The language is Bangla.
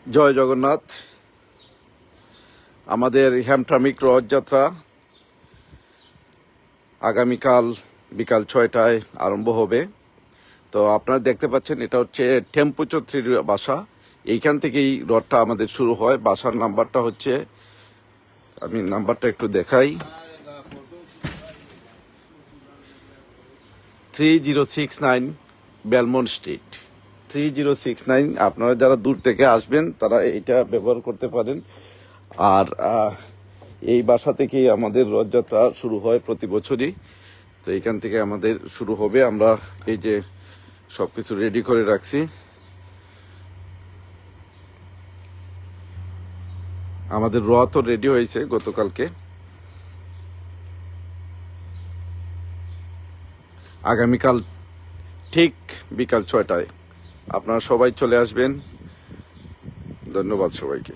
জয় জগন্নাথ। আমাদের হ্যামট্রামিক রথযাত্রা আগামীকাল বিকাল 6টায় আরম্ভ হবে। তো আপনারা দেখতে পাচ্ছেন এটা হচ্ছে টেম্পু চৌধুরীর বাসা। এইখান থেকেই রথটা আমাদের শুরু হয়। বাসার নাম্বারটা হচ্ছে, আমি নাম্বারটা একটু দেখাই, 3069 বেলমন্ট স্ট্রিট, 3069। আপনারা যারা দূর থেকে আসবেন তারা এইটা ব্যবহার করতে পারেন। আর এই বাসা থেকেই আমাদের রথযাত্রা শুরু হয় প্রতি বছরই। তো এইখান থেকে আমাদের শুরু হবে। আমরা এই যে সবকিছু রেডি করে রাখছি। আমাদের রথও রেডি হয়েছে গতকালকে। আগামীকাল ঠিক বিকাল 6টায় আপনারা সবাই চলে আসবেন। ধন্যবাদ সবাইকে।